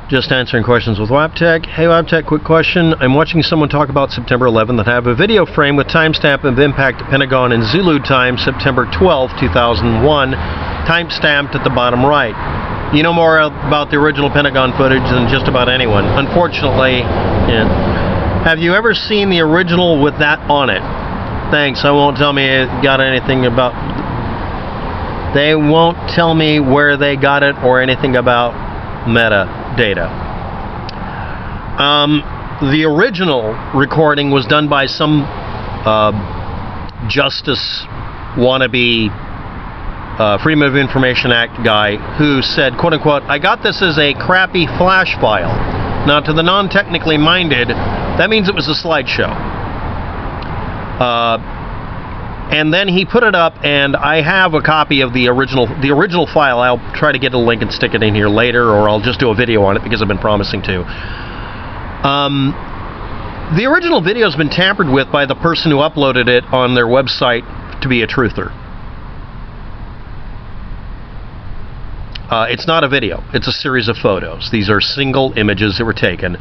Just answering questions with Waptech. Hey Waptech, quick question. I'm watching someone talk about September 11th and have a video frame with timestamp of impact at Pentagon in Zulu time, September 12, 2001, timestamped at the bottom right. You know more about the original Pentagon footage than just about anyone. Unfortunately, yeah. Have you ever seen the original with that on it? Thanks. I won't tell me it got anything about... They won't tell me where they got it or anything about metadata. The original recording was done by some justice wannabe Freedom of Information Act guy who said, quote unquote, I got this as a crappy flash file. Now to the non-technically minded, that means it was a slideshow. And then he put it up, and I have a copy of the original file. I'll try to get a link and stick it in here later, or I'll just do a video on it because I've been promising to. The original video has been tampered with by the person who uploaded it on their website to be a truther. It's not a video. It's a series of photos. These are single images that were taken.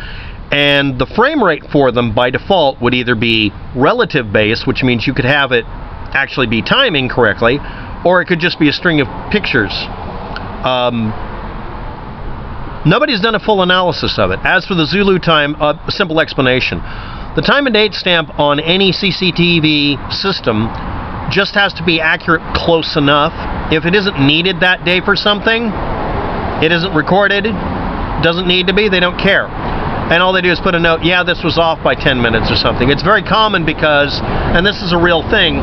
And the frame rate for them, by default, would either be relative based, which means you could have it actually be timing correctly, or it could just be a string of pictures. Nobody's done a full analysis of it. As for the Zulu time, a simple explanation. The time and date stamp on any CCTV system just has to be accurate close enough. If it isn't needed that day for something, it isn't recorded, doesn't need to be, they don't care. And all they do is put a note, yeah, this was off by 10 minutes or something. It's very common because, and this is a real thing,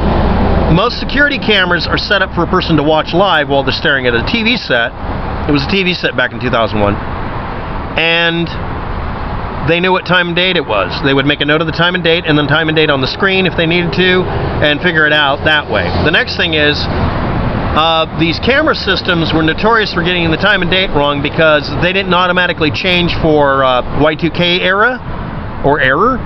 most security cameras are set up for a person to watch live while they're staring at a TV set. It was a TV set back in 2001. And they knew what time and date it was. They would make a note of the time and date and then time and date on the screen if they needed to and figure it out that way. The next thing is, these camera systems were notorious for getting the time and date wrong because they didn't automatically change for Y2K era or error.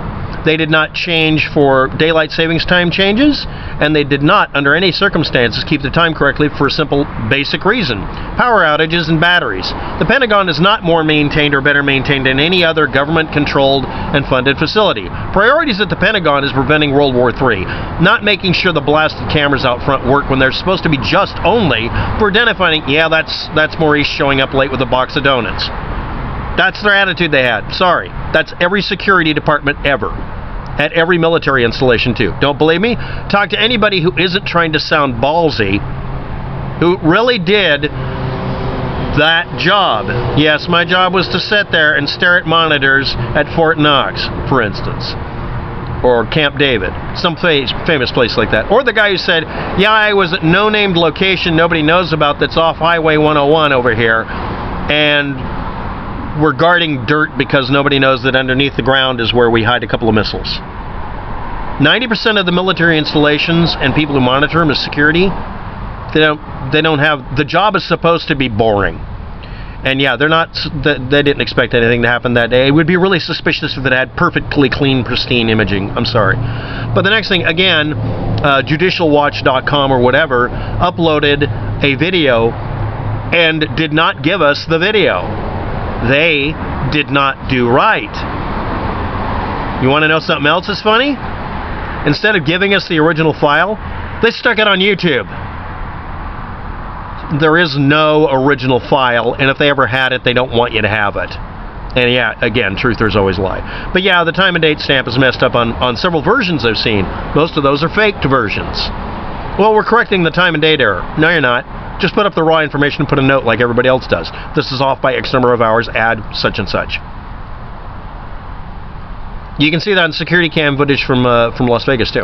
They did not change for daylight savings time changes, and they did not, under any circumstances, keep the time correctly for a simple, basic reason: power outages and batteries. The Pentagon is not more maintained or better maintained than any other government-controlled and funded facility. Priorities at the Pentagon is preventing World War III, not making sure the blasted cameras out front work when they're supposed to be just only for identifying, yeah, that's Maurice showing up late with a box of donuts. That's their attitude they had. Sorry. That's every security department ever. At every military installation, too. Don't believe me? Talk to anybody who isn't trying to sound ballsy, who really did that job. Yes, my job was to sit there and stare at monitors at Fort Knox, for instance. Or Camp David. Some famous place like that. Or the guy who said, yeah, I was at no-named location nobody knows about that's off Highway 101 over here, and we're guarding dirt because nobody knows that underneath the ground is where we hide a couple of missiles. 90% of the military installations and people who monitor them as security, they don't have, the job is supposed to be boring. And yeah, they didn't expect anything to happen that day. It would be really suspicious if it had perfectly clean, pristine imaging. I'm sorry. But the next thing, again, judicialwatch.com or whatever uploaded a video and did not give us the video. They did not do right. You want to know something else is funny? Instead of giving us the original file, they stuck it on YouTube. There is no original file, and if they ever had it, they don't want you to have it. And yeah, again, truthers always lie. But yeah, the time and date stamp is messed up on several versions I've seen. Most of those are faked versions. Well, we're correcting the time and date error. No, you're not. Just put up the raw information and put a note like everybody else does. This is off by X number of hours, add such and such. You can see that in security cam footage from Las Vegas, too.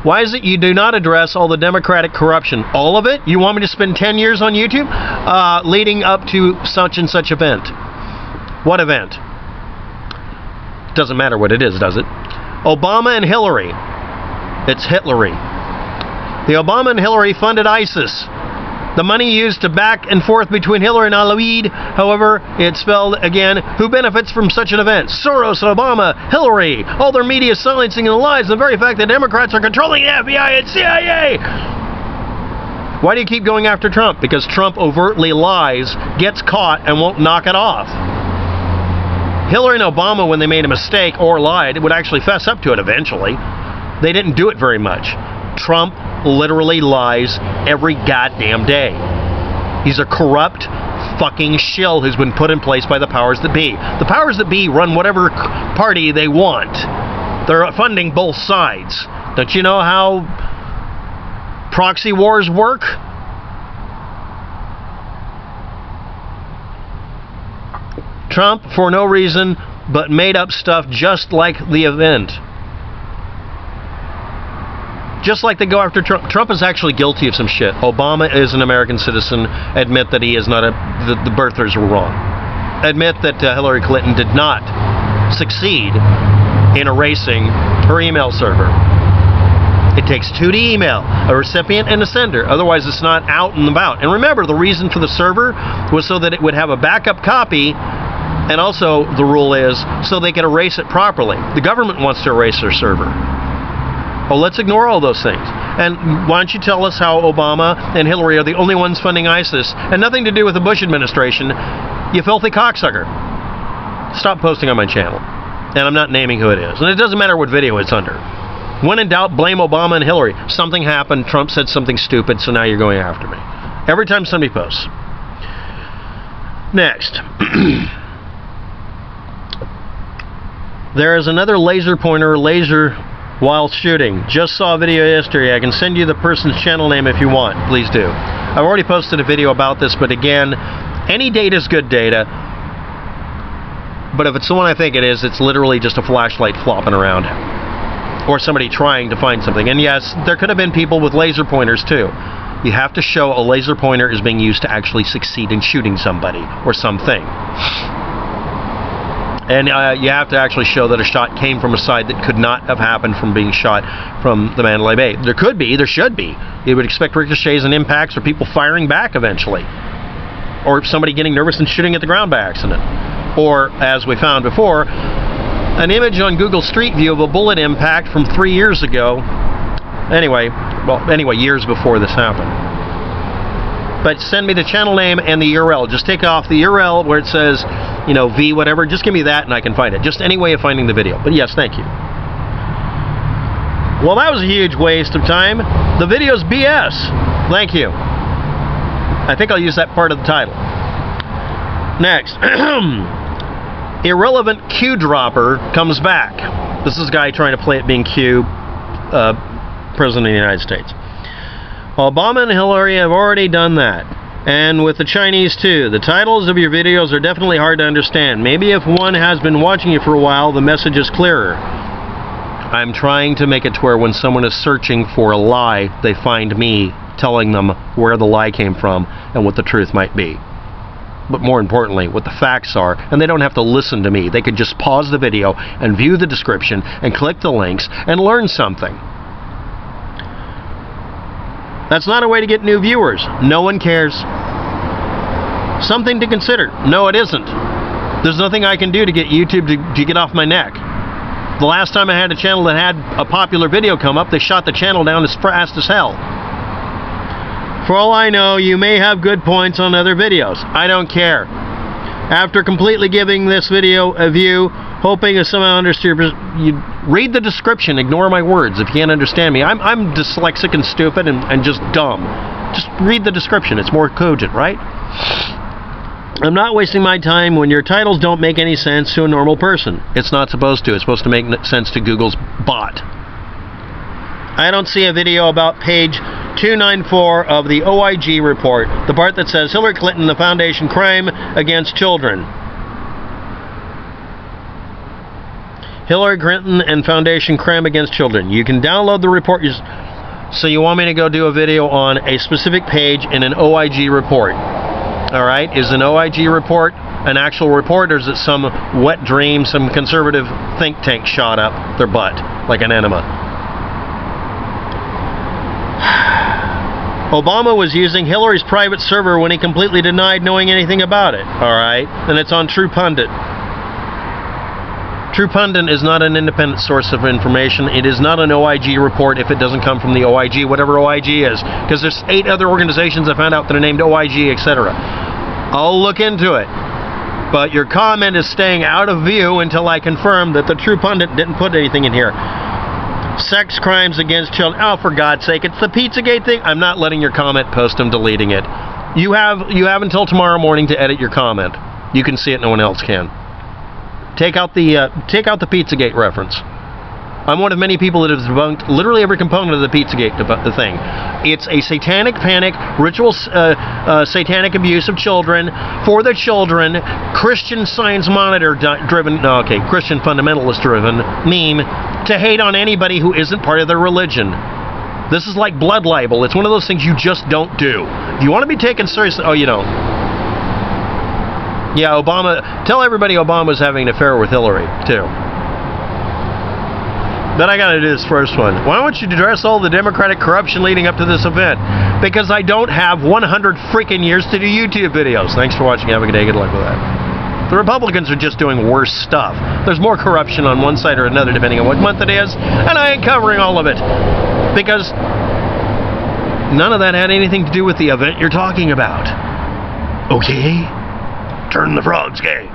Why is it you do not address all the Democratic corruption? All of it? You want me to spend 10 years on YouTube? Leading up to such and such event. What event? Doesn't matter what it is, does it? Obama and Hillary. It's Hitlery. The Obama and Hillary funded ISIS. The money used to back and forth between Hillary and Al-Awid, however, it's spelled again, who benefits from such an event? Soros, Obama, Hillary, all their media silencing the lies, and the very fact that Democrats are controlling the FBI and CIA. Why do you keep going after Trump? Because Trump overtly lies, gets caught, and won't knock it off. Hillary and Obama, when they made a mistake or lied, would actually fess up to it eventually. They didn't do it very much. Trump literally lies every goddamn day. He's a corrupt fucking shill who's been put in place by the powers that be. The powers that be run whatever party they want. They're funding both sides. Don't you know how proxy wars work? Trump, for no reason, but made up stuff just like the event. Just like they go after Trump. Trump is actually guilty of some shit. Obama is an American citizen. Admit that he is not the birthers were wrong. Admit that Hillary Clinton did not succeed in erasing her email server. It takes two to email, a recipient and a sender. Otherwise, it's not out and about. And remember, the reason for the server was so that it would have a backup copy. And also, the rule is, so they can erase it properly. The government wants to erase their server. Oh, let's ignore all those things. And why don't you tell us how Obama and Hillary are the only ones funding ISIS, and nothing to do with the Bush administration, you filthy cocksucker. Stop posting on my channel. And I'm not naming who it is. And it doesn't matter what video it's under. When in doubt, blame Obama and Hillary. Something happened, Trump said something stupid, so now you're going after me. Every time somebody posts. Next. There is another laser pointer while shooting. Just saw a video yesterday. I can send you the person's channel name if you want. Please do. I've already posted a video about this, but again, any data is good data. But if it's the one I think it is, it's literally just a flashlight flopping around. Or somebody trying to find something. And yes, there could have been people with laser pointers too. You have to show a laser pointer is being used to actually succeed in shooting somebody or something. And you have to actually show that a shot came from a side that could not have happened from being shot from the Mandalay Bay. There could be, there should be. You would expect ricochets and impacts or people firing back eventually. Or somebody getting nervous and shooting at the ground by accident. Or, as we found before, an image on Google Street View of a bullet impact from 3 years ago. Anyway, years before this happened. But send me the channel name and the URL. Just take off the URL where it says, you know, V whatever. Just give me that and I can find it. Just any way of finding the video. But yes, thank you. Well, that was a huge waste of time. The video's BS. Thank you. I think I'll use that part of the title. Next. Irrelevant Q dropper comes back. This is a guy trying to play it being Q, President of the United States. Obama and Hillary have already done that. And with the Chinese too. The titles of your videos are definitely hard to understand. Maybe if one has been watching you for a while, the message is clearer. I'm trying to make it to where when someone is searching for a lie, they find me telling them where the lie came from and what the truth might be. But more importantly, what the facts are, and they don't have to listen to me. They could just pause the video and view the description and click the links and learn something. That's not a way to get new viewers. No one cares. Something to consider. No, it isn't. There's nothing I can do to get YouTube to get off my neck. The last time I had a channel that had a popular video come up, they shot the channel down as fast as hell. For all I know, you may have good points on other videos. I don't care. After completely giving this video a view, hoping to somehow understand, you read the description, ignore my words if you can't understand me. I'm dyslexic and stupid and just dumb. Just read the description, it's more cogent, right? I'm not wasting my time when your titles don't make any sense to a normal person. It's not supposed to. It's supposed to make sense to Google's bot. I don't see a video about page 294 of the OIG report, the part that says Hillary Clinton, the Foundation Crime Against Children. Hillary Clinton and Foundation Crime Against Children. You can download the report. So you want me to go do a video on a specific page in an OIG report. Alright, is an OIG report an actual report, or is it some wet dream, some conservative think tank shot up their butt like an enema? Obama was using Hillary's private server when he completely denied knowing anything about it. Alright, and it's on True Pundit. True Pundit is not an independent source of information. It is not an OIG report if it doesn't come from the OIG, whatever OIG is. Because there's 8 other organizations I found out that are named OIG, etc. I'll look into it. but your comment is staying out of view until I confirm that the true pundit didn't put anything in here. Sex crimes against children. Oh, for God's sake, it's the Pizzagate thing. I'm not letting your comment post. I'm deleting it. You have until tomorrow morning to edit your comment. You can see it, no one else can. Take out the Pizzagate reference. I'm one of many people that have debunked literally every component of the Pizzagate thing. It's a satanic panic, ritual, satanic abuse of children, for the children, Christian Science Monitor driven, Christian fundamentalist driven meme to hate on anybody who isn't part of their religion. This is like blood libel. It's one of those things you just don't do. If you want to be taken seriously, oh, you don't. Yeah, Obama, tell everybody Obama's having an affair with Hillary, too. Then I gotta do this first one. Why don't you address all the Democratic corruption leading up to this event? Because I don't have 100 freaking years to do YouTube videos. Thanks for watching. Have a good day. Good luck with that. The Republicans are just doing worse stuff. There's more corruption on one side or another depending on what month it is, and I ain't covering all of it. Because none of that had anything to do with the event you're talking about. Okay? Turn the frogs gay.